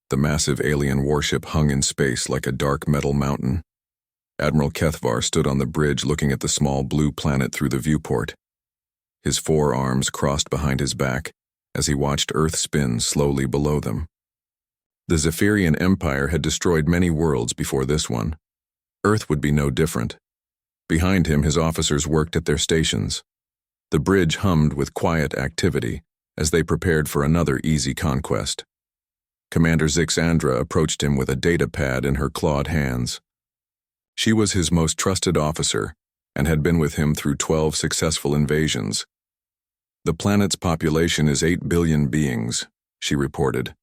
The massive alien warship hung in space like a dark metal mountain. Admiral Kethvar stood on the bridge looking at the small blue planet through the viewport. His forearms crossed behind his back as he watched Earth spin slowly below them. The Zephyrian Empire had destroyed many worlds before this one. Earth would be no different. Behind him, his officers worked at their stations. The bridge hummed with quiet activity as they prepared for another easy conquest. Commander Zixandra approached him with a data pad in her clawed hands. She was his most trusted officer and had been with him through 12 successful invasions. The planet's population is 8 billion beings, she reported.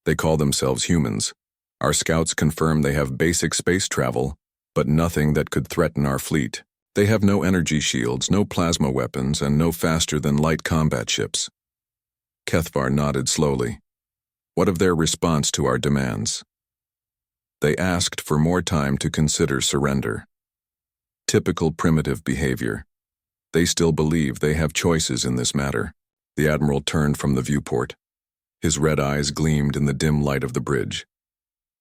They call themselves humans. Our scouts confirm they have basic space travel, but nothing that could threaten our fleet. They have no energy shields, no plasma weapons, and no faster-than-light combat ships. Kethvar nodded slowly. What of their response to our demands? They asked for more time to consider surrender. Typical primitive behavior. They still believe they have choices in this matter. The Admiral turned from the viewport. His red eyes gleamed in the dim light of the bridge.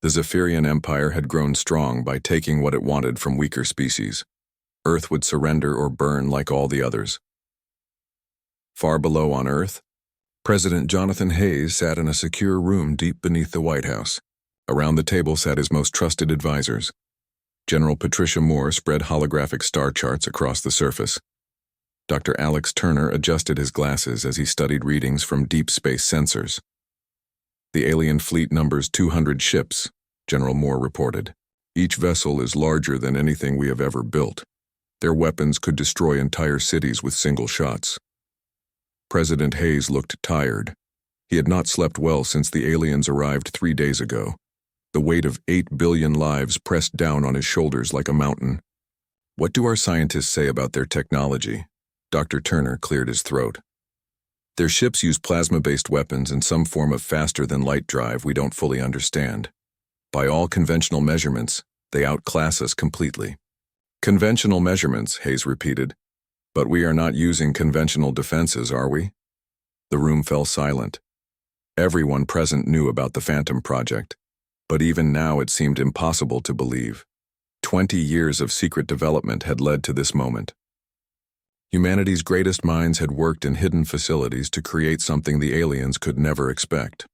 The Zephyrian Empire had grown strong by taking what it wanted from weaker species. Earth would surrender or burn like all the others. Far below on Earth, President Jonathan Hayes sat in a secure room deep beneath the White House. Around the table sat his most trusted advisors. General Patricia Moore spread holographic star charts across the surface. Dr. Alex Turner adjusted his glasses as he studied readings from deep space sensors. The alien fleet numbers 200 ships, General Moore reported. Each vessel is larger than anything we have ever built. Their weapons could destroy entire cities with single shots. President Hayes looked tired. He had not slept well since the aliens arrived 3 days ago. The weight of 8 billion lives pressed down on his shoulders like a mountain. What do our scientists say about their technology? Dr. Turner cleared his throat. Their ships use plasma-based weapons and some form of faster-than-light drive we don't fully understand. By all conventional measurements, they outclass us completely. Conventional measurements, Hayes repeated. But we are not using conventional defenses, are we? The room fell silent. Everyone present knew about the Phantom Project. But even now it seemed impossible to believe. 20 years of secret development had led to this moment. Humanity's greatest minds had worked in hidden facilities to create something the aliens could never expect.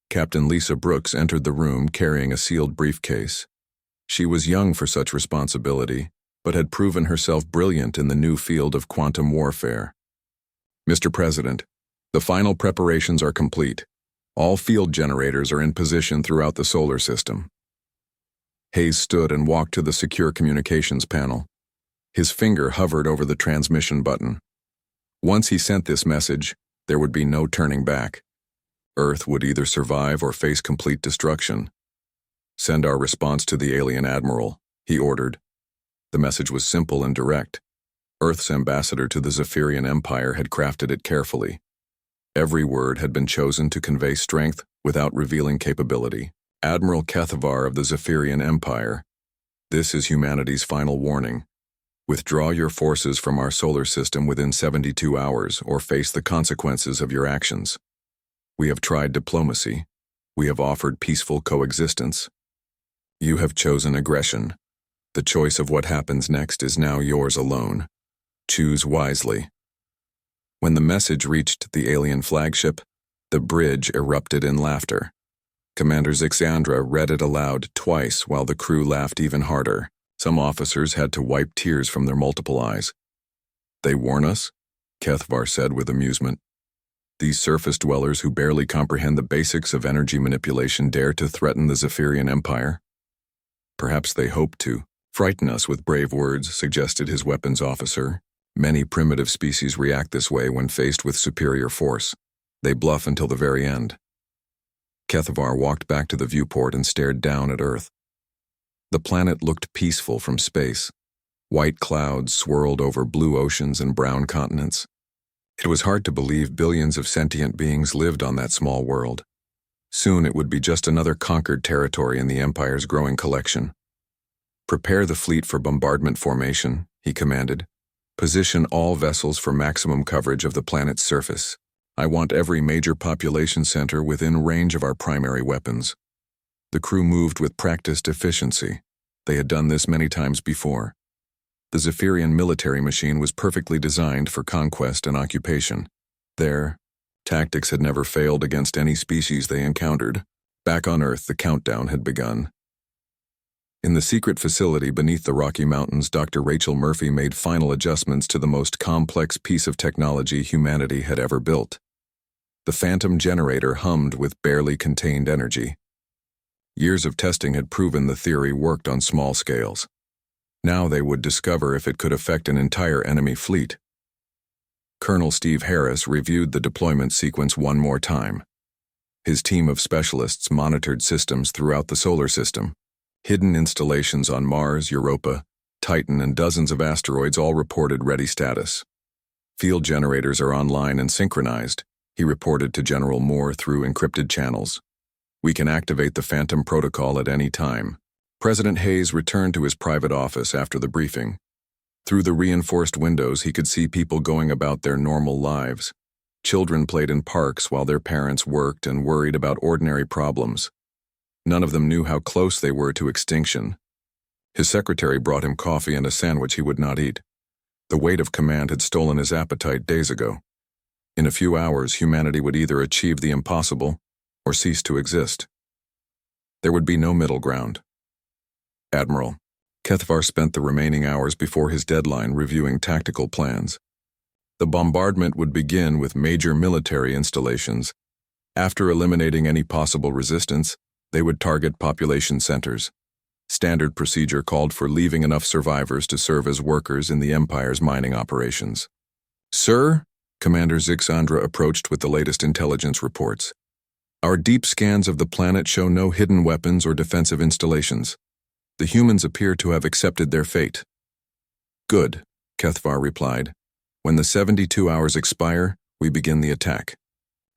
Captain Lisa Brooks entered the room carrying a sealed briefcase. She was young for such responsibility, but had proven herself brilliant in the new field of quantum warfare. Mr. President, the final preparations are complete. All field generators are in position throughout the solar system. Hayes stood and walked to the secure communications panel. His finger hovered over the transmission button. Once he sent this message, there would be no turning back. Earth would either survive or face complete destruction. Send our response to the alien admiral, he ordered. The message was simple and direct. Earth's ambassador to the Zephyrian Empire had crafted it carefully. Every word had been chosen to convey strength without revealing capability. Admiral Kethvar of the Zephyrian Empire, this is humanity's final warning. Withdraw your forces from our solar system within 72 hours or face the consequences of your actions. We have tried diplomacy. We have offered peaceful coexistence. You have chosen aggression. The choice of what happens next is now yours alone. Choose wisely. When the message reached the alien flagship, the bridge erupted in laughter. Commander Zixandra read it aloud twice while the crew laughed even harder. Some officers had to wipe tears from their multiple eyes. They warn us, Kethvar said with amusement. These surface dwellers who barely comprehend the basics of energy manipulation dare to threaten the Zephyrian Empire? Perhaps they hope to frighten us with brave words, suggested his weapons officer. Many primitive species react this way when faced with superior force. They bluff until the very end. Kethvar walked back to the viewport and stared down at Earth. The planet looked peaceful from space. White clouds swirled over blue oceans and brown continents. It was hard to believe billions of sentient beings lived on that small world. Soon it would be just another conquered territory in the Empire's growing collection. Prepare the fleet for bombardment formation, he commanded. Position all vessels for maximum coverage of the planet's surface. I want every major population center within range of our primary weapons. The crew moved with practiced efficiency. They had done this many times before. The Zephyrian military machine was perfectly designed for conquest and occupation. Their tactics had never failed against any species they encountered. Back on Earth, the countdown had begun. In the secret facility beneath the Rocky Mountains, Dr. Rachel Murphy made final adjustments to the most complex piece of technology humanity had ever built. The phantom generator hummed with barely contained energy. Years of testing had proven the theory worked on small scales. Now they would discover if it could affect an entire enemy fleet. Colonel Steve Harris reviewed the deployment sequence one more time. His team of specialists monitored systems throughout the solar system. Hidden installations on Mars, Europa, Titan, and dozens of asteroids all reported ready status. Field generators are online and synchronized, he reported to General Moore through encrypted channels. We can activate the Phantom protocol at any time. President Hayes returned to his private office after the briefing. Through the reinforced windows, he could see people going about their normal lives. Children played in parks while their parents worked and worried about ordinary problems. None of them knew how close they were to extinction. His secretary brought him coffee and a sandwich he would not eat. The weight of command had stolen his appetite days ago. In a few hours, humanity would either achieve the impossible or cease to exist. There would be no middle ground. Admiral Kethvar spent the remaining hours before his deadline reviewing tactical plans. The bombardment would begin with major military installations. After eliminating any possible resistance, they would target population centers. Standard procedure called for leaving enough survivors to serve as workers in the Empire's mining operations. Sir, Commander Zixandra approached with the latest intelligence reports. Our deep scans of the planet show no hidden weapons or defensive installations. The humans appear to have accepted their fate. Good, Kethvar replied. When the 72 hours expire, we begin the attack.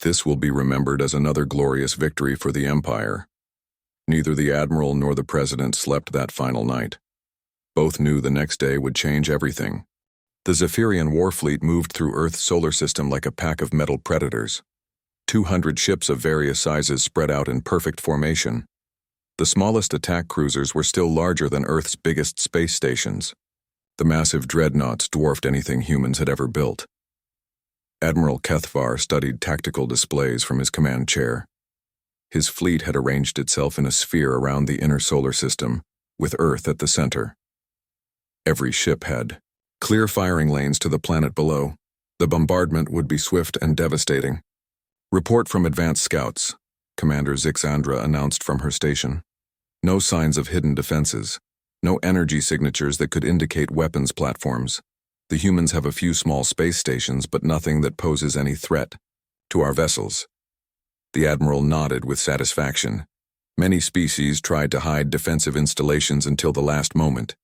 This will be remembered as another glorious victory for the Empire. Neither the Admiral nor the President slept that final night. Both knew the next day would change everything. The Zephyrian war fleet moved through Earth's solar system like a pack of metal predators. 200 ships of various sizes spread out in perfect formation. The smallest attack cruisers were still larger than Earth's biggest space stations. The massive dreadnoughts dwarfed anything humans had ever built. Admiral Kethvar studied tactical displays from his command chair. His fleet had arranged itself in a sphere around the inner solar system, with Earth at the center. Every ship had clear firing lanes to the planet below. The bombardment would be swift and devastating. Report from advanced scouts, Commander Zixandra announced from her station. No signs of hidden defenses. No energy signatures that could indicate weapons platforms. The humans have a few small space stations, but nothing that poses any threat to our vessels. The Admiral nodded with satisfaction. Many species tried to hide defensive installations until the last moment.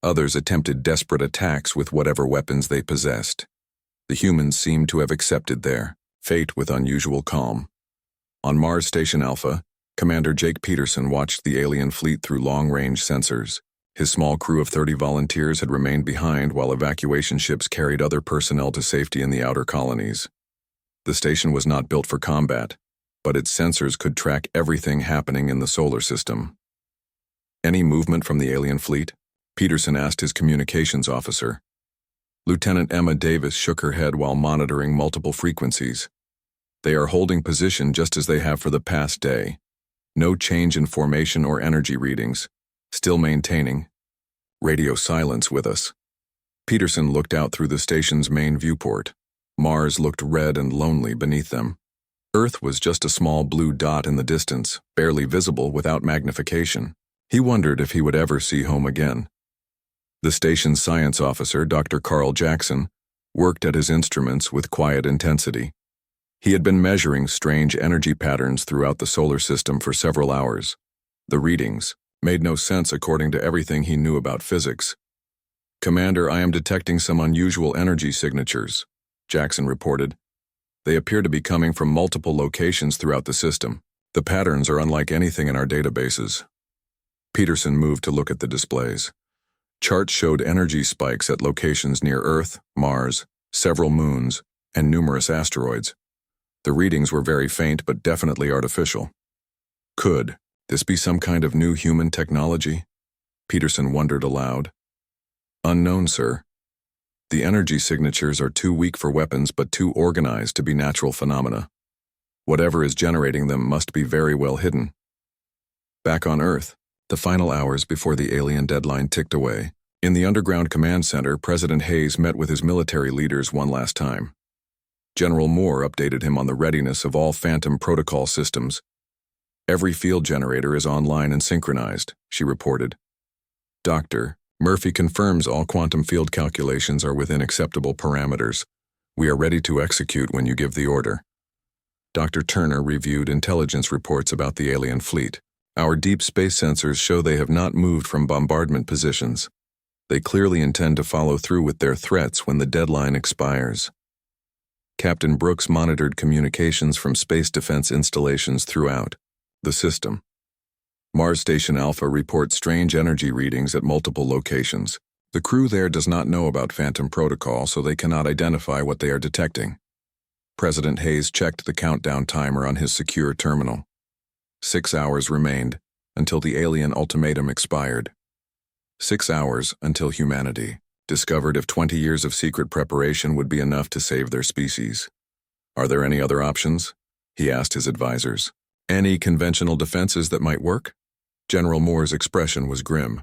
Others attempted desperate attacks with whatever weapons they possessed. The humans seemed to have accepted their fate with unusual calm. On Mars Station Alpha, Commander Jake Peterson watched the alien fleet through long-range sensors. His small crew of 30 volunteers had remained behind while evacuation ships carried other personnel to safety in the outer colonies. The station was not built for combat, but its sensors could track everything happening in the solar system. Any movement from the alien fleet? Peterson asked his communications officer. Lieutenant Emma Davis shook her head while monitoring multiple frequencies. They are holding position just as they have for the past day. No change in formation or energy readings. Still maintaining radio silence with us. Peterson looked out through the station's main viewport. Mars looked red and lonely beneath them. Earth was just a small blue dot in the distance, barely visible without magnification. He wondered if he would ever see home again. The station's science officer, Dr. Carl Jackson, worked at his instruments with quiet intensity. He had been measuring strange energy patterns throughout the solar system for several hours. The readings made no sense according to everything he knew about physics. Commander, I am detecting some unusual energy signatures, Jackson reported. They appear to be coming from multiple locations throughout the system. The patterns are unlike anything in our databases. Peterson moved to look at the displays. Charts showed energy spikes at locations near Earth, Mars, several moons, and numerous asteroids. The readings were very faint but definitely artificial. Could this be some kind of new human technology? Peterson wondered aloud. Unknown, sir. The energy signatures are too weak for weapons but too organized to be natural phenomena. Whatever is generating them must be very well hidden. Back on Earth, the final hours before the alien deadline ticked away. In the underground command center, President Hayes met with his military leaders one last time. General Moore updated him on the readiness of all Phantom protocol systems. Every field generator is online and synchronized, she reported. Dr. Murphy confirms all quantum field calculations are within acceptable parameters. We are ready to execute when you give the order. Dr. Turner reviewed intelligence reports about the alien fleet. Our deep space sensors show they have not moved from bombardment positions. They clearly intend to follow through with their threats when the deadline expires. Captain Brooks monitored communications from space defense installations throughout the system. Mars Station Alpha reports strange energy readings at multiple locations. The crew there does not know about Phantom Protocol, so they cannot identify what they are detecting. President Hayes checked the countdown timer on his secure terminal. 6 hours remained until the alien ultimatum expired. 6 hours until humanity discovered if 20 years of secret preparation would be enough to save their species. Are there any other options? He asked his advisors. Any conventional defenses that might work? General Moore's expression was grim.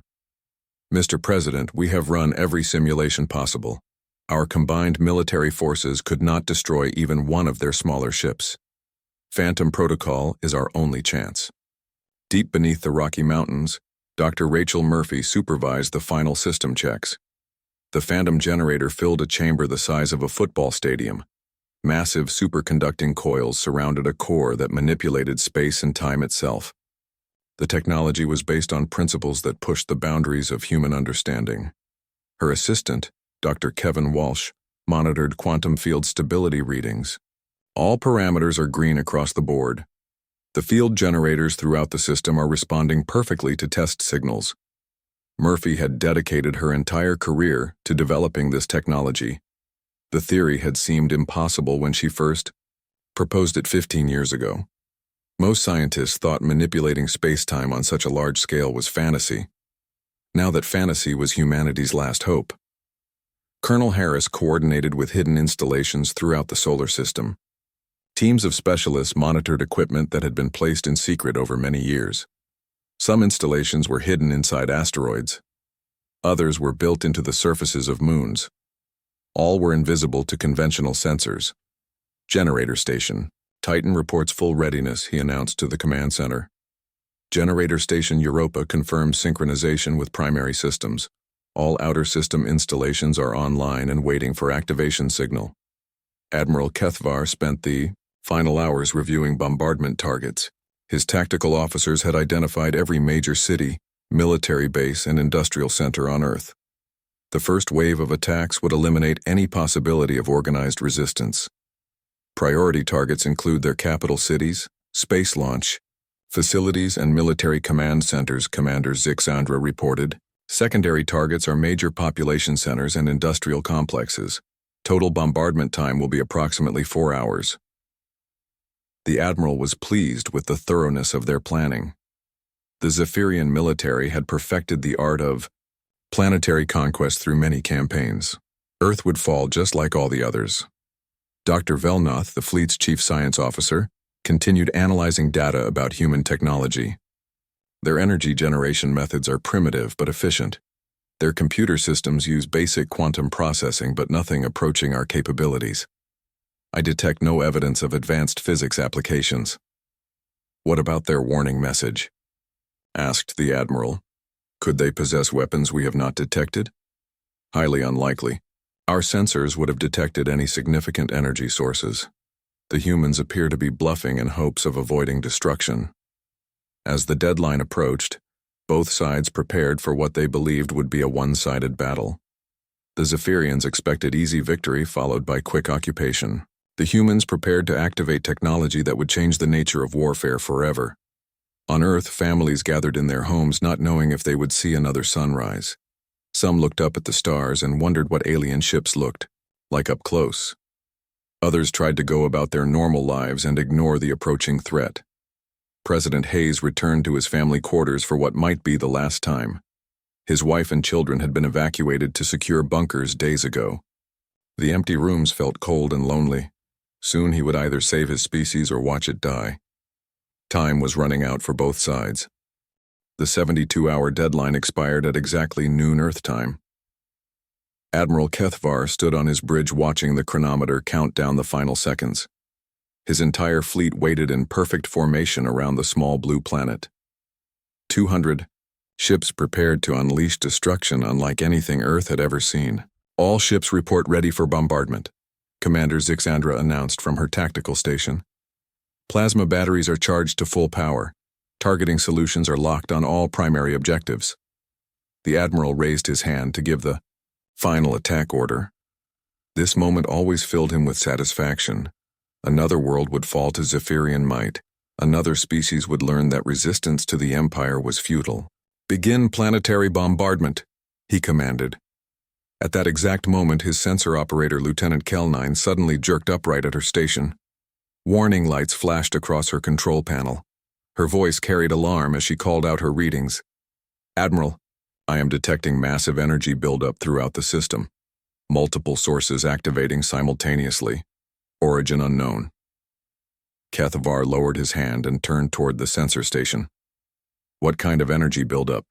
Mr. President, we have run every simulation possible. Our combined military forces could not destroy even one of their smaller ships. Phantom Protocol is our only chance. Deep beneath the Rocky Mountains, Dr. Rachel Murphy supervised the final system checks. The phantom generator filled a chamber the size of a football stadium. Massive superconducting coils surrounded a core that manipulated space and time itself. The technology was based on principles that pushed the boundaries of human understanding. Her assistant, Dr. Kevin Walsh, monitored quantum field stability readings. All parameters are green across the board. The field generators throughout the system are responding perfectly to test signals. Murphy had dedicated her entire career to developing this technology. The theory had seemed impossible when she first proposed it 15 years ago. Most scientists thought manipulating space-time on such a large scale was fantasy. Now that fantasy was humanity's last hope. Colonel Harris coordinated with hidden installations throughout the solar system. Teams of specialists monitored equipment that had been placed in secret over many years. Some installations were hidden inside asteroids. Others were built into the surfaces of moons. All were invisible to conventional sensors. Generator station. Titan reports full readiness, he announced to the command center. Generator station Europa confirms synchronization with primary systems. All outer system installations are online and waiting for activation signal. Admiral Kethvar spent the final hours reviewing bombardment targets. His tactical officers had identified every major city, military base, and industrial center on Earth. The first wave of attacks would eliminate any possibility of organized resistance. Priority targets include their capital cities, space launch facilities, and military command centers, Commander Zixandra reported. Secondary targets are major population centers and industrial complexes. Total bombardment time will be approximately 4 hours. The Admiral was pleased with the thoroughness of their planning. The Zephyrian military had perfected the art of planetary conquest through many campaigns. Earth would fall just like all the others. Dr. Velnoth, the fleet's chief science officer, continued analyzing data about human technology. Their energy generation methods are primitive but efficient. Their computer systems use basic quantum processing but nothing approaching our capabilities. I detect no evidence of advanced physics applications. What about their warning message? Asked the Admiral. Could they possess weapons we have not detected? Highly unlikely. Our sensors would have detected any significant energy sources. The humans appear to be bluffing in hopes of avoiding destruction. As the deadline approached, both sides prepared for what they believed would be a one-sided battle. The Zephyrians expected easy victory followed by quick occupation. The humans prepared to activate technology that would change the nature of warfare forever. On Earth, families gathered in their homes not knowing if they would see another sunrise. Some looked up at the stars and wondered what alien ships looked like up close. Others tried to go about their normal lives and ignore the approaching threat. President Hayes returned to his family quarters for what might be the last time. His wife and children had been evacuated to secure bunkers days ago. The empty rooms felt cold and lonely. Soon he would either save his species or watch it die. Time was running out for both sides. The 72-hour deadline expired at exactly noon Earth time. Admiral Kethvar stood on his bridge watching the chronometer count down the final seconds. His entire fleet waited in perfect formation around the small blue planet. 200 ships prepared to unleash destruction unlike anything Earth had ever seen. All ships report ready for bombardment, Commander Zixandra announced from her tactical station. Plasma batteries are charged to full power. Targeting solutions are locked on all primary objectives. The Admiral raised his hand to give the final attack order. This moment always filled him with satisfaction. Another world would fall to Zephyrian might. Another species would learn that resistance to the Empire was futile. "Begin planetary bombardment," he commanded. At that exact moment, his sensor operator, Lieutenant Kelnine, suddenly jerked upright at her station. Warning lights flashed across her control panel. Her voice carried alarm as she called out her readings. "Admiral, I am detecting massive energy buildup throughout the system. Multiple sources activating simultaneously. Origin unknown." Kethvar lowered his hand and turned toward the sensor station. "What kind of energy buildup?"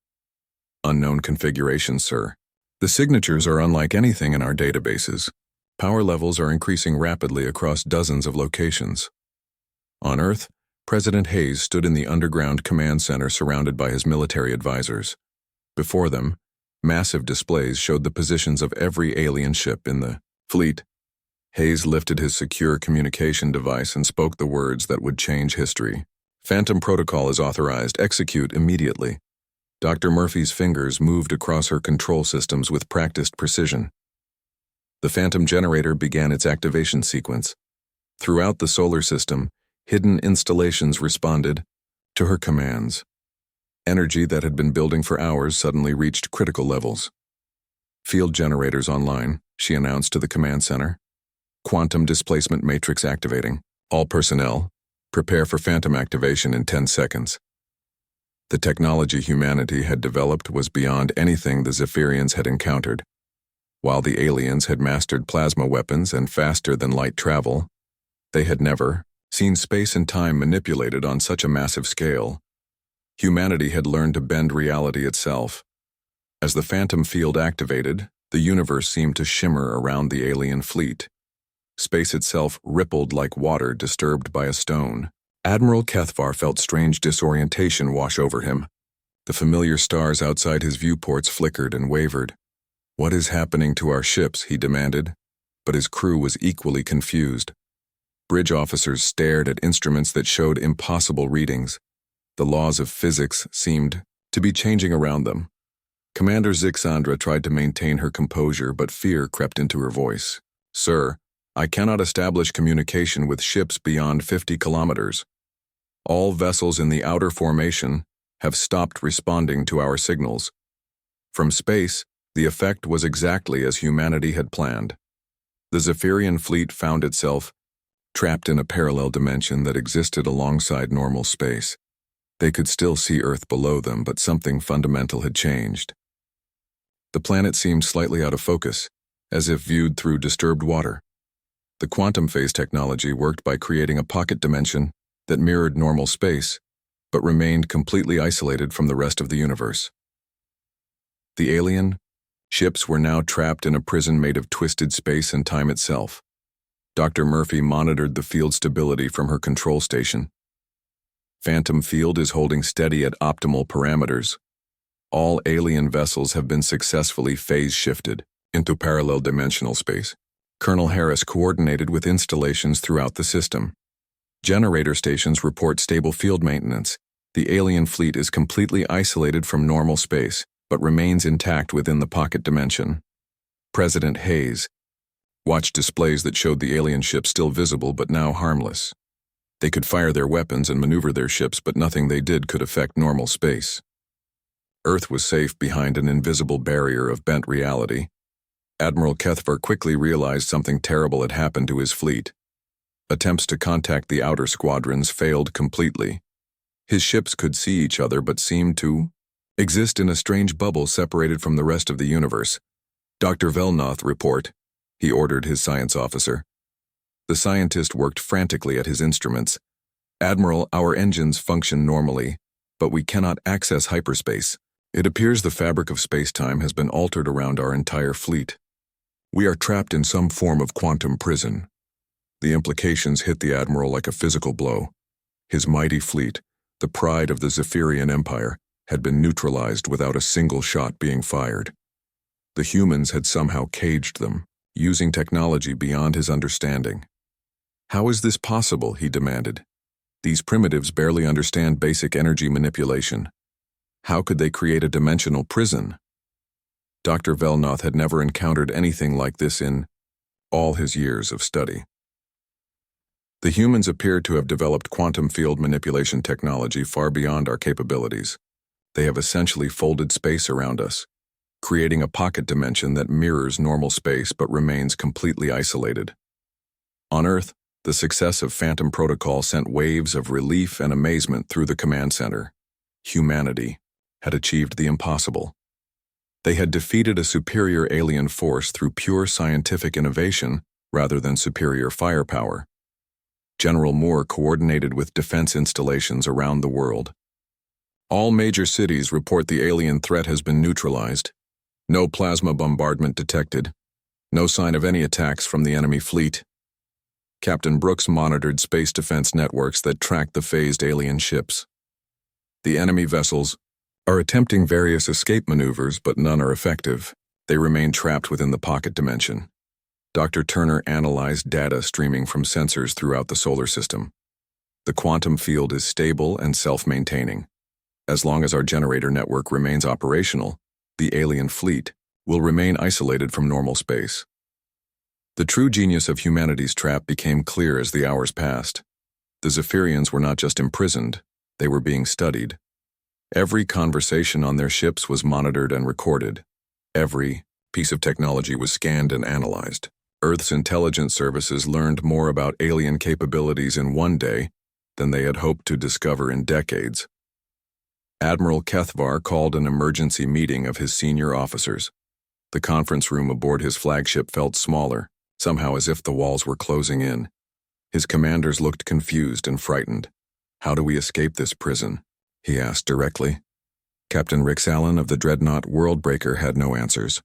"Unknown configuration, sir. The signatures are unlike anything in our databases. Power levels are increasing rapidly across dozens of locations." On Earth, President Hayes stood in the underground command center surrounded by his military advisors. Before them, massive displays showed the positions of every alien ship in the fleet. Hayes lifted his secure communication device and spoke the words that would change history. "Phantom protocol is authorized. Execute immediately." Dr. Murphy's fingers moved across her control systems with practiced precision. The Phantom generator began its activation sequence. Throughout the solar system, hidden installations responded to her commands. Energy that had been building for hours suddenly reached critical levels. "Field generators online," she announced to the command center. "Quantum displacement matrix activating. All personnel, prepare for Phantom activation in 10 seconds. The technology humanity had developed was beyond anything the Zephyrians had encountered. While the aliens had mastered plasma weapons and faster-than-light travel, they had never seen space and time manipulated on such a massive scale. Humanity had learned to bend reality itself. As the Phantom field activated, the universe seemed to shimmer around the alien fleet. Space itself rippled like water disturbed by a stone. Admiral Kethvar felt strange disorientation wash over him. The familiar stars outside his viewports flickered and wavered. "What is happening to our ships?" he demanded, but his crew was equally confused. Bridge officers stared at instruments that showed impossible readings. The laws of physics seemed to be changing around them. Commander Zixandra tried to maintain her composure, but fear crept into her voice. "Sir, I cannot establish communication with ships beyond 50 kilometers. All vessels in the outer formation have stopped responding to our signals." From space, the effect was exactly as humanity had planned. The Zephyrian fleet found itself trapped in a parallel dimension that existed alongside normal space. They could still see Earth below them, but something fundamental had changed. The planet seemed slightly out of focus, as if viewed through disturbed water. The quantum phase technology worked by creating a pocket dimension that mirrored normal space, but remained completely isolated from the rest of the universe. The alien ships were now trapped in a prison made of twisted space and time itself. Dr. Murphy monitored the field stability from her control station. "Phantom field is holding steady at optimal parameters. All alien vessels have been successfully phase shifted into parallel dimensional space." Colonel Harris coordinated with installations throughout the system. Generator stations report stable field maintenance. The alien fleet is completely isolated from normal space, but remains intact within the pocket dimension. President Hayes watched displays that showed the alien ships still visible but now harmless. They could fire their weapons and maneuver their ships, but nothing they did could affect normal space. Earth was safe behind an invisible barrier of bent reality. Admiral Kethvar quickly realized something terrible had happened to his fleet. Attempts to contact the outer squadrons failed completely. His ships could see each other but seemed to exist in a strange bubble separated from the rest of the universe. Dr. Velnoth, report, he ordered his science officer. The scientist worked frantically at his instruments. Admiral, our engines function normally, but we cannot access hyperspace. It appears the fabric of space-time has been altered around our entire fleet. We are trapped in some form of quantum prison. The implications hit the Admiral like a physical blow. His mighty fleet, the pride of the Zephyrian Empire, had been neutralized without a single shot being fired. The humans had somehow caged them, using technology beyond his understanding. How is this possible, he demanded. These primitives barely understand basic energy manipulation. How could they create a dimensional prison? Dr. Velnoth had never encountered anything like this in all his years of study. The humans appear to have developed quantum field manipulation technology far beyond our capabilities. They have essentially folded space around us, creating a pocket dimension that mirrors normal space but remains completely isolated. On Earth, the success of Phantom Protocol sent waves of relief and amazement through the command center. Humanity had achieved the impossible. They had defeated a superior alien force through pure scientific innovation rather than superior firepower. General Moore coordinated with defense installations around the world. All major cities report the alien threat has been neutralized. No plasma bombardment detected. No sign of any attacks from the enemy fleet. Captain Brooks monitored space defense networks that tracked the phased alien ships. The enemy vessels are attempting various escape maneuvers, but none are effective. They remain trapped within the pocket dimension. Dr. Turner analyzed data streaming from sensors throughout the solar system. The quantum field is stable and self-maintaining. As long as our generator network remains operational, the alien fleet will remain isolated from normal space. The true genius of humanity's trap became clear as the hours passed. The Zephyrians were not just imprisoned, they were being studied. Every conversation on their ships was monitored and recorded. Every piece of technology was scanned and analyzed. Earth's intelligence services learned more about alien capabilities in one day than they had hoped to discover in decades. Admiral Kethvar called an emergency meeting of his senior officers. The conference room aboard his flagship felt smaller, somehow as if the walls were closing in. His commanders looked confused and frightened. How do we escape this prison? He asked directly. Captain Rix Allen of the dreadnought Worldbreaker had no answers.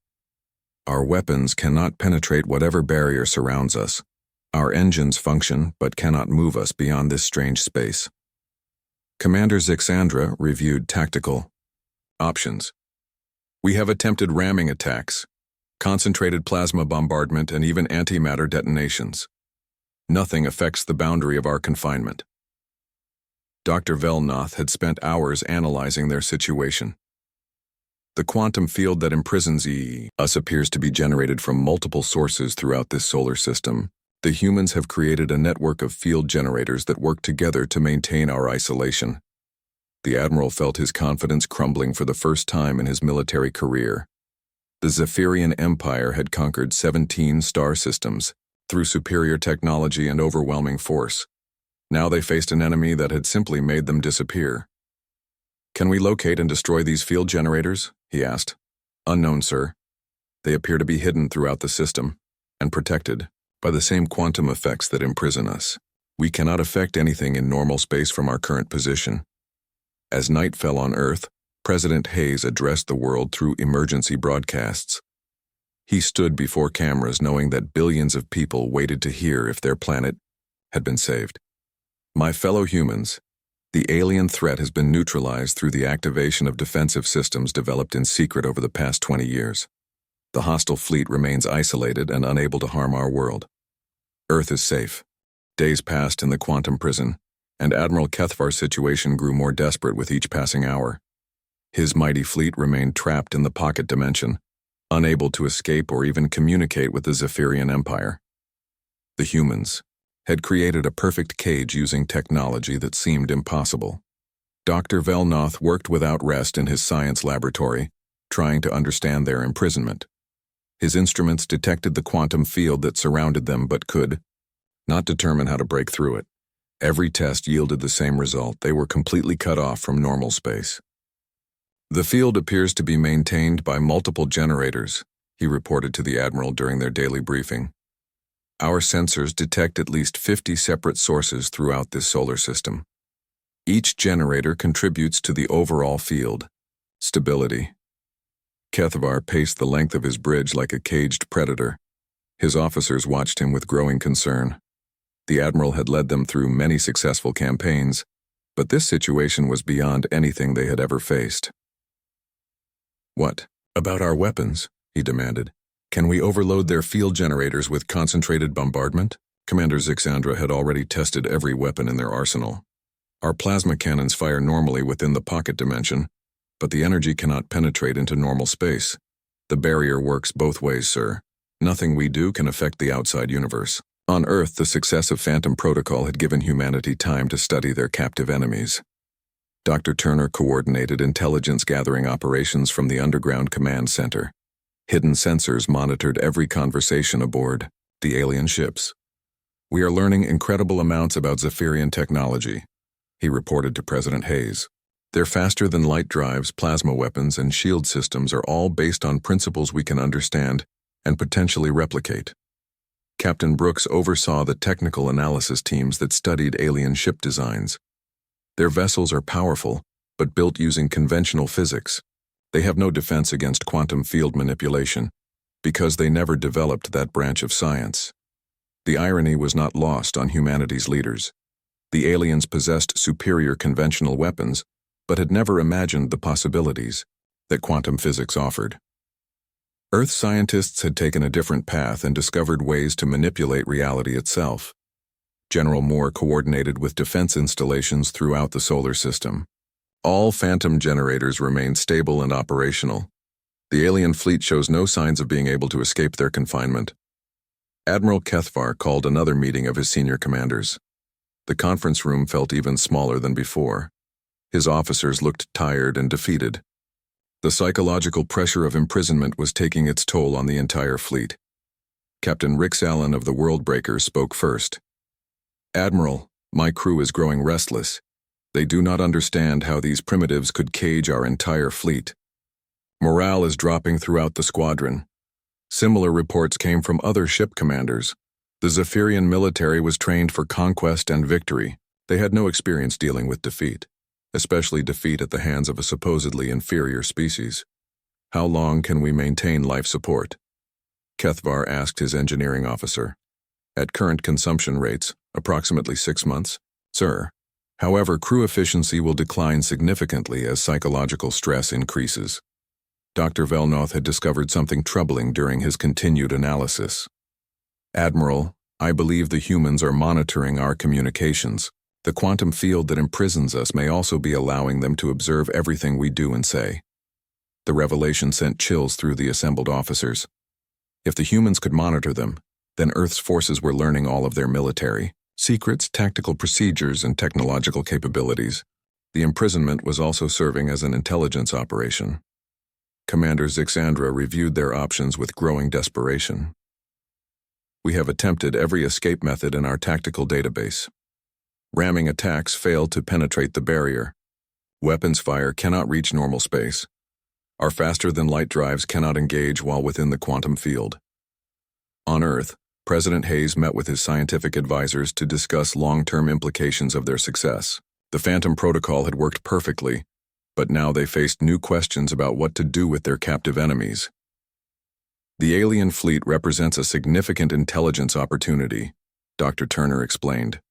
Our weapons cannot penetrate whatever barrier surrounds us. Our engines function but cannot move us beyond this strange space. Commander Zixandra reviewed tactical options. We have attempted ramming attacks, concentrated plasma bombardment, and even antimatter detonations. Nothing affects the boundary of our confinement. Dr. Velnoth had spent hours analyzing their situation. The quantum field that imprisons us appears to be generated from multiple sources throughout this solar system. The humans have created a network of field generators that work together to maintain our isolation. The Admiral felt his confidence crumbling for the first time in his military career. The Zephyrian Empire had conquered 17 star systems through superior technology and overwhelming force. Now they faced an enemy that had simply made them disappear. Can we locate and destroy these field generators? He asked. Unknown, sir. They appear to be hidden throughout the system and protected by the same quantum effects that imprison us. We cannot affect anything in normal space from our current position. As night fell on Earth, President Hayes addressed the world through emergency broadcasts. He stood before cameras knowing that billions of people waited to hear if their planet had been saved. My fellow humans, the alien threat has been neutralized through the activation of defensive systems developed in secret over the past 20 years. The hostile fleet remains isolated and unable to harm our world. Earth is safe. Days passed in the quantum prison, and Admiral Kethvar's situation grew more desperate with each passing hour. His mighty fleet remained trapped in the pocket dimension, unable to escape or even communicate with the Zephyrian Empire. The humans had created a perfect cage using technology that seemed impossible. Dr. Velnoth worked without rest in his science laboratory, trying to understand their imprisonment. His instruments detected the quantum field that surrounded them but could not determine how to break through it. Every test yielded the same result. They were completely cut off from normal space. "The field appears to be maintained by multiple generators," he reported to the Admiral during their daily briefing. "Our sensors detect at least 50 separate sources throughout this solar system. Each generator contributes to the overall field stability." Kethvar paced the length of his bridge like a caged predator. His officers watched him with growing concern. The Admiral had led them through many successful campaigns, but this situation was beyond anything they had ever faced. "What about our weapons?" he demanded. "Can we overload their field generators with concentrated bombardment?" Commander Zixandra had already tested every weapon in their arsenal. "Our plasma cannons fire normally within the pocket dimension, but the energy cannot penetrate into normal space. The barrier works both ways, sir. Nothing we do can affect the outside universe." On Earth, the success of Phantom Protocol had given humanity time to study their captive enemies. Dr. Turner coordinated intelligence-gathering operations from the underground command center. Hidden sensors monitored every conversation aboard the alien ships. "We are learning incredible amounts about Zephyrian technology," he reported to President Hayes. "Their faster-than-light drives, plasma weapons, and shield systems are all based on principles we can understand and potentially replicate." Captain Brooks oversaw the technical analysis teams that studied alien ship designs. Their vessels are powerful, but built using conventional physics. They have no defense against quantum field manipulation, because they never developed that branch of science. The irony was not lost on humanity's leaders. The aliens possessed superior conventional weapons, but had never imagined the possibilities that quantum physics offered. Earth scientists had taken a different path and discovered ways to manipulate reality itself. General Moore coordinated with defense installations throughout the solar system. All Phantom generators remained stable and operational. The alien fleet shows no signs of being able to escape their confinement. Admiral Kethvar called another meeting of his senior commanders. The conference room felt even smaller than before. His officers looked tired and defeated. The psychological pressure of imprisonment was taking its toll on the entire fleet. Captain Rix Allen of the Worldbreakers spoke first. "Admiral, my crew is growing restless. They do not understand how these primitives could cage our entire fleet. Morale is dropping throughout the squadron. Similar reports came from other ship commanders. The Zephyrian military was trained for conquest and victory. They had no experience dealing with defeat, especially defeat at the hands of a supposedly inferior species. How long can we maintain life support?" Kethvar asked his engineering officer. "At current consumption rates, approximately 6 months, sir. However, crew efficiency will decline significantly as psychological stress increases." Dr. Velnoth had discovered something troubling during his continued analysis. "Admiral, I believe the humans are monitoring our communications. The quantum field that imprisons us may also be allowing them to observe everything we do and say." The revelation sent chills through the assembled officers. If the humans could monitor them, then Earth's forces were learning all of their military secrets, tactical procedures, and technological capabilities. The imprisonment was also serving as an intelligence operation. Commander Zixandra reviewed their options with growing desperation. "We have attempted every escape method in our tactical database. Ramming attacks fail to penetrate the barrier. Weapons fire cannot reach normal space. Our faster-than-light drives cannot engage while within the quantum field." On Earth, President Hayes met with his scientific advisors to discuss long-term implications of their success. The Phantom Protocol had worked perfectly, but now they faced new questions about what to do with their captive enemies. "The alien fleet represents a significant intelligence opportunity," Dr. Turner explained.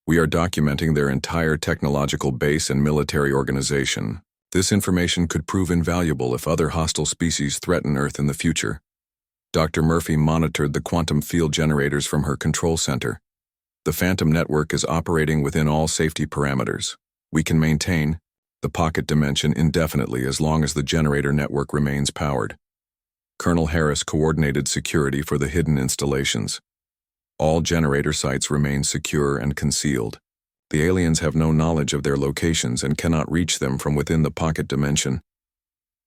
"We are documenting their entire technological base and military organization. This information could prove invaluable if other hostile species threaten Earth in the future." Dr. Murphy monitored the quantum field generators from her control center. "The Phantom network is operating within all safety parameters. We can maintain the pocket dimension indefinitely as long as the generator network remains powered." Colonel Harris coordinated security for the hidden installations. All generator sites remain secure and concealed. The aliens have no knowledge of their locations and cannot reach them from within the pocket dimension.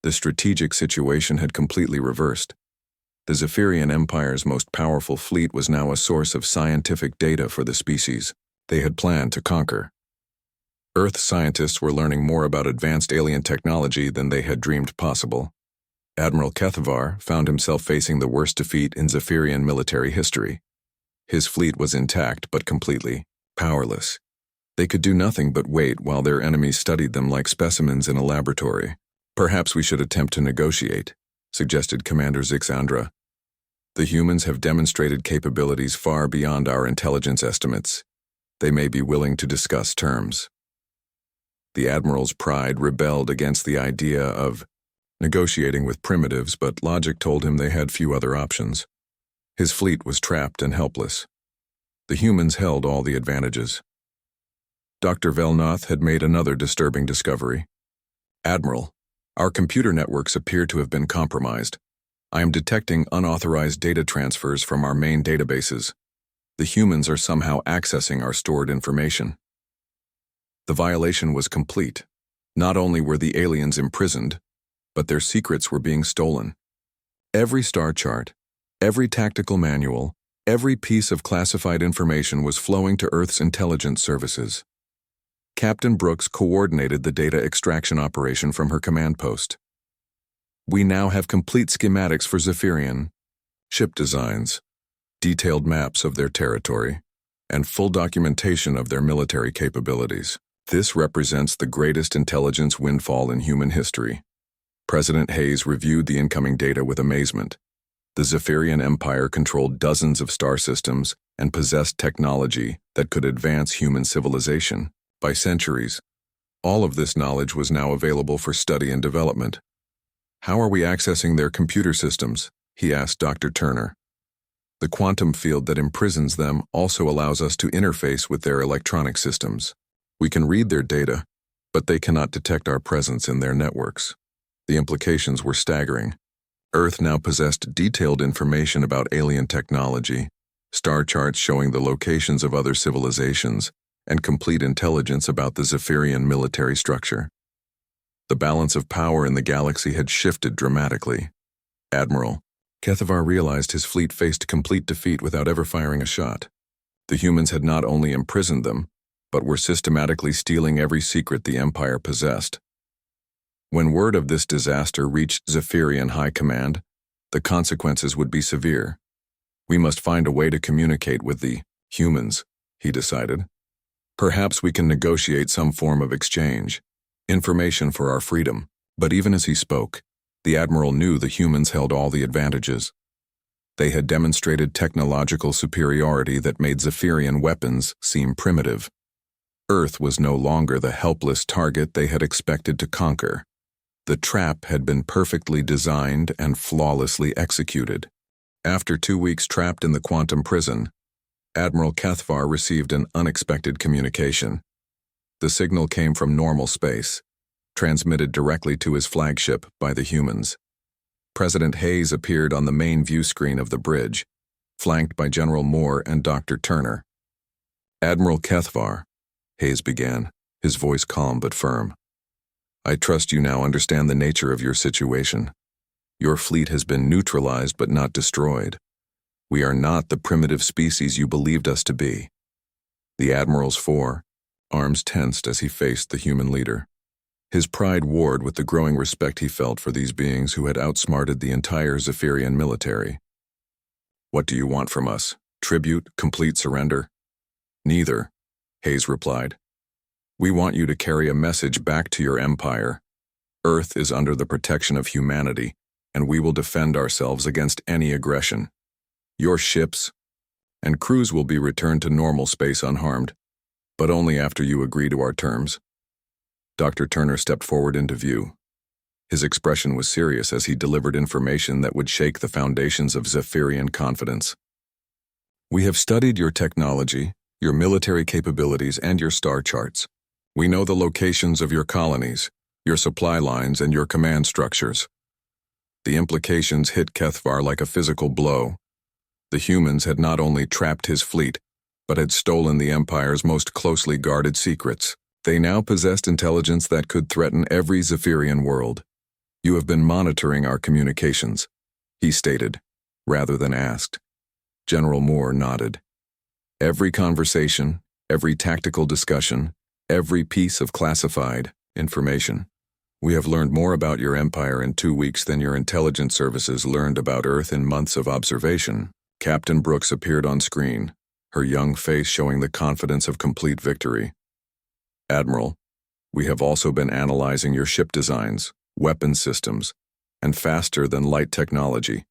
The strategic situation had completely reversed. The Zephyrian Empire's most powerful fleet was now a source of scientific data for the species they had planned to conquer. Earth scientists were learning more about advanced alien technology than they had dreamed possible. Admiral HFY found himself facing the worst defeat in Zephyrian military history. His fleet was intact but completely powerless. They could do nothing but wait while their enemies studied them like specimens in a laboratory. "Perhaps we should attempt to negotiate," suggested Commander Zixandra. "The humans have demonstrated capabilities far beyond our intelligence estimates. They may be willing to discuss terms." The Admiral's pride rebelled against the idea of negotiating with primitives, but logic told him they had few other options. His fleet was trapped and helpless. The humans held all the advantages. Dr. Velnoth had made another disturbing discovery. "Admiral, our computer networks appear to have been compromised. I am detecting unauthorized data transfers from our main databases. The humans are somehow accessing our stored information." The violation was complete. Not only were the aliens imprisoned, but their secrets were being stolen. Every star chart, every tactical manual, every piece of classified information was flowing to Earth's intelligence services. Captain Brooks coordinated the data extraction operation from her command post. "We now have complete schematics for Zephyrian, ship designs, detailed maps of their territory, and full documentation of their military capabilities. This represents the greatest intelligence windfall in human history." President Hayes reviewed the incoming data with amazement. The Zephyrian Empire controlled dozens of star systems and possessed technology that could advance human civilization by centuries. All of this knowledge was now available for study and development. "How are we accessing their computer systems?" he asked Dr. Turner. "The quantum field that imprisons them also allows us to interface with their electronic systems. We can read their data, but they cannot detect our presence in their networks." The implications were staggering. Earth now possessed detailed information about alien technology, star charts showing the locations of other civilizations, and complete intelligence about the Zephyrian military structure. The balance of power in the galaxy had shifted dramatically. "Admiral, HFY realized his fleet faced complete defeat without ever firing a shot. The humans had not only imprisoned them, but were systematically stealing every secret the Empire possessed. When word of this disaster reached Zephyrian High Command, the consequences would be severe. We must find a way to communicate with the humans," he decided. "Perhaps we can negotiate some form of exchange, information for our freedom." But even as he spoke, the Admiral knew the humans held all the advantages. They had demonstrated technological superiority that made Zephyrian weapons seem primitive. Earth was no longer the helpless target they had expected to conquer. The trap had been perfectly designed and flawlessly executed. After 2 weeks trapped in the quantum prison, Admiral HFY received an unexpected communication. The signal came from normal space, transmitted directly to his flagship by the humans. President Hayes appeared on the main view screen of the bridge, flanked by General Moore and Dr. Turner. "Admiral HFY," Hayes began, his voice calm but firm. "I trust you now understand the nature of your situation. Your fleet has been neutralized but not destroyed. We are not the primitive species you believed us to be." The Admiral's arms tensed as he faced the human leader. His pride warred with the growing respect he felt for these beings who had outsmarted the entire Zephyrian military. "What do you want from us? Tribute? Complete surrender?" "Neither," Hayes replied. "We want you to carry a message back to your empire. Earth is under the protection of humanity, and we will defend ourselves against any aggression. Your ships and crews will be returned to normal space unharmed, but only after you agree to our terms." Dr. Turner stepped forward into view. His expression was serious as he delivered information that would shake the foundations of Zephyrian confidence. "We have studied your technology, your military capabilities, and your star charts. We know the locations of your colonies, your supply lines, and your command structures." The implications hit HFY like a physical blow. The humans had not only trapped his fleet, but had stolen the Empire's most closely guarded secrets. They now possessed intelligence that could threaten every Zephyrian world. "You have been monitoring our communications," he stated, rather than asked. General Moore nodded. Every conversation, every tactical discussion, every piece of classified information. We have learned more about your empire in 2 weeks than your intelligence services learned about Earth in months of observation. Captain Brooks appeared on screen, her young face showing the confidence of complete victory. Admiral, we have also been analyzing your ship designs, weapon systems, and faster-than-light technology.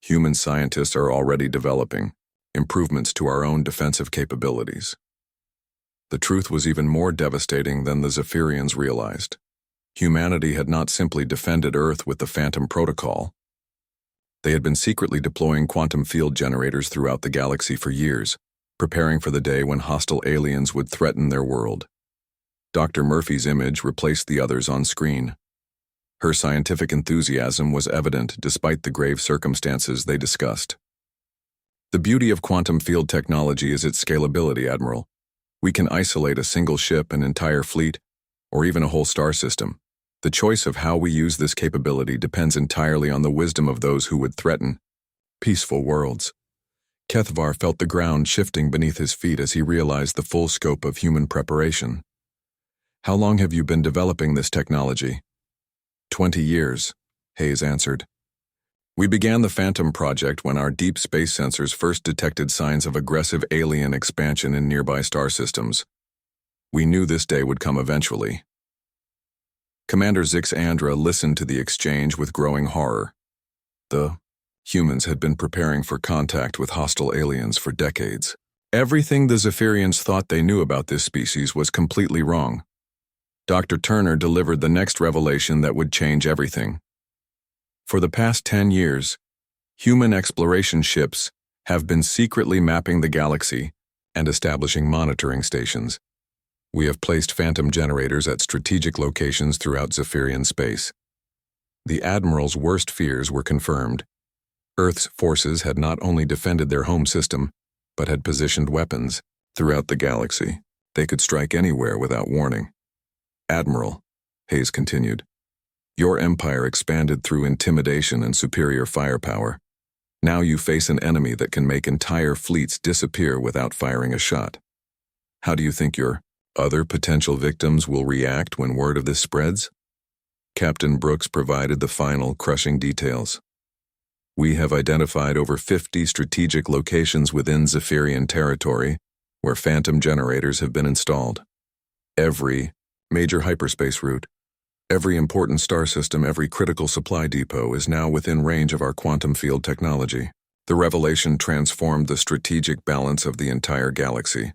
Human scientists are already developing improvements to our own defensive capabilities. The truth was even more devastating than the Zephyrians realized. Humanity had not simply defended Earth with the Phantom Protocol. They had been secretly deploying quantum field generators throughout the galaxy for years, preparing for the day when hostile aliens would threaten their world. Dr. Murphy's image replaced the others on screen. Her scientific enthusiasm was evident despite the grave circumstances they discussed. The beauty of quantum field technology is its scalability, Admiral. We can isolate a single ship, an entire fleet, or even a whole star system. The choice of how we use this capability depends entirely on the wisdom of those who would threaten peaceful worlds. Kethvar felt the ground shifting beneath his feet as he realized the full scope of human preparation. How long have you been developing this technology? 20 years, Hayes answered. We began the Phantom Project when our deep space sensors first detected signs of aggressive alien expansion in nearby star systems. We knew this day would come eventually. Commander Zix Andra listened to the exchange with growing horror. The humans had been preparing for contact with hostile aliens for decades. Everything the Zephyrians thought they knew about this species was completely wrong. Dr. Turner delivered the next revelation that would change everything. For the past 10 years, human exploration ships have been secretly mapping the galaxy and establishing monitoring stations. We have placed phantom generators at strategic locations throughout Zephyrian space. The Admiral's worst fears were confirmed. Earth's forces had not only defended their home system, but had positioned weapons throughout the galaxy. They could strike anywhere without warning. Admiral, Hayes continued, your empire expanded through intimidation and superior firepower. Now you face an enemy that can make entire fleets disappear without firing a shot. How do you think your other potential victims will react when word of this spreads? Captain Brooks provided the final, crushing details. We have identified over 50 strategic locations within Zephyrian territory where phantom generators have been installed. Every major hyperspace route, every important star system, every critical supply depot is now within range of our quantum field technology. The revelation transformed the strategic balance of the entire galaxy.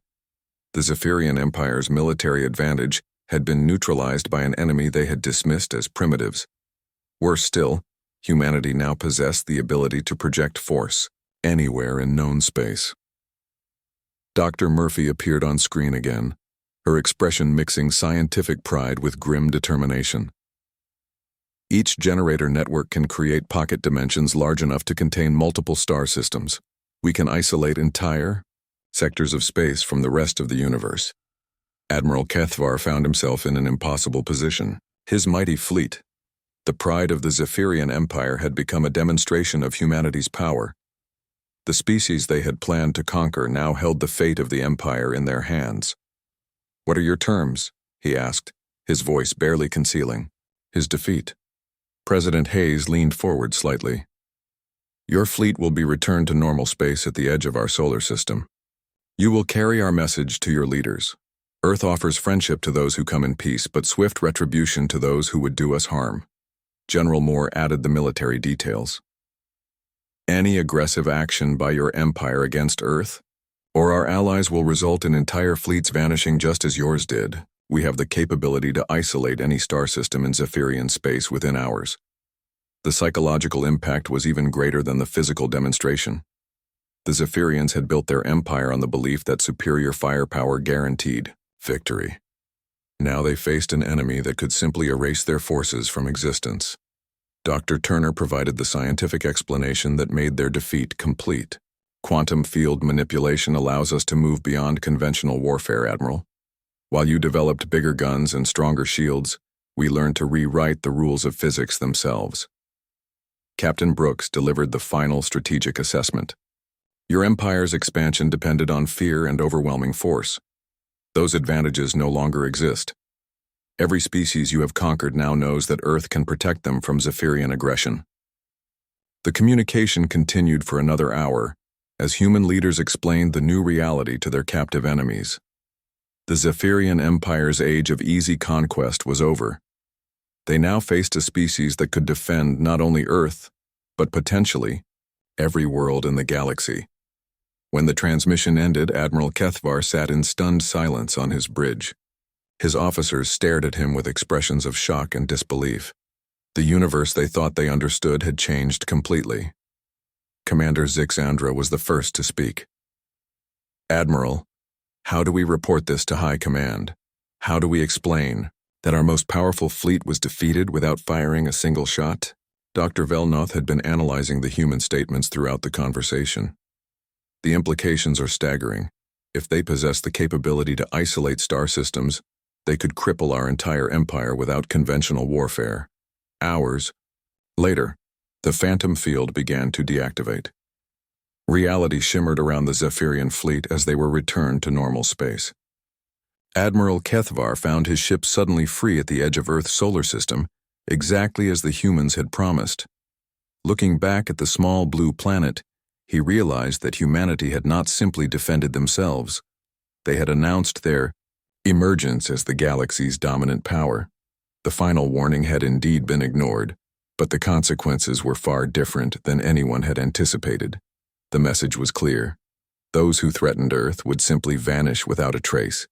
The Zephyrian Empire's military advantage had been neutralized by an enemy they had dismissed as primitives. Worse still, humanity now possessed the ability to project force anywhere in known space. Dr. Murphy appeared on screen again, her expression mixing scientific pride with grim determination. Each generator network can create pocket dimensions large enough to contain multiple star systems. We can isolate entire sectors of space from the rest of the universe. Admiral Kethvar found himself in an impossible position. His mighty fleet, the pride of the Zephyrian Empire, had become a demonstration of humanity's power. The species they had planned to conquer now held the fate of the Empire in their hands. What are your terms? He asked, his voice barely concealing his defeat. President Hayes leaned forward slightly. Your fleet will be returned to normal space at the edge of our solar system. You will carry our message to your leaders. Earth offers friendship to those who come in peace, but swift retribution to those who would do us harm. General Moore added the military details. Any aggressive action by your empire against Earth, or our allies, will result in entire fleets vanishing just as yours did. We have the capability to isolate any star system in Zephyrian space within hours. The psychological impact was even greater than the physical demonstration. The Zephyrians had built their empire on the belief that superior firepower guaranteed victory. Now they faced an enemy that could simply erase their forces from existence. Dr. Turner provided the scientific explanation that made their defeat complete. Quantum field manipulation allows us to move beyond conventional warfare, Admiral. While you developed bigger guns and stronger shields, we learned to rewrite the rules of physics themselves. Captain Brooks delivered the final strategic assessment. Your empire's expansion depended on fear and overwhelming force. Those advantages no longer exist. Every species you have conquered now knows that Earth can protect them from Zephyrian aggression. The communication continued for another hour, as human leaders explained the new reality to their captive enemies. The Zephyrian Empire's age of easy conquest was over. They now faced a species that could defend not only Earth, but potentially every world in the galaxy. When the transmission ended, Admiral Kethvar sat in stunned silence on his bridge. His officers stared at him with expressions of shock and disbelief. The universe they thought they understood had changed completely. Commander Zixandra was the first to speak. "Admiral, how do we report this to High Command? How do we explain that our most powerful fleet was defeated without firing a single shot?" Dr. Velnoth had been analyzing the human statements throughout the conversation. The implications are staggering. If they possess the capability to isolate star systems, they could cripple our entire empire without conventional warfare. Hours later, the phantom field began to deactivate. Reality shimmered around the Zephyrian fleet as they were returned to normal space. Admiral Kethvar found his ship suddenly free at the edge of Earth's solar system, exactly as the humans had promised. Looking back at the small blue planet, he realized that humanity had not simply defended themselves. They had announced their emergence as the galaxy's dominant power. The final warning had indeed been ignored, but the consequences were far different than anyone had anticipated. The message was clear. Those who threatened Earth would simply vanish without a trace.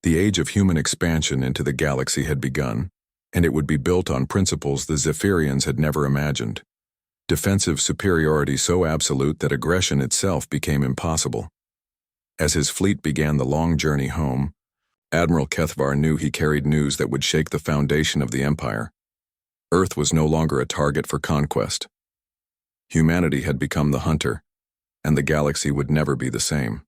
The age of human expansion into the galaxy had begun, and it would be built on principles the Zephyrians had never imagined. Defensive superiority so absolute that aggression itself became impossible. As his fleet began the long journey home, Admiral Kethvar knew he carried news that would shake the foundation of the Empire. Earth was no longer a target for conquest. Humanity had become the hunter, and the galaxy would never be the same.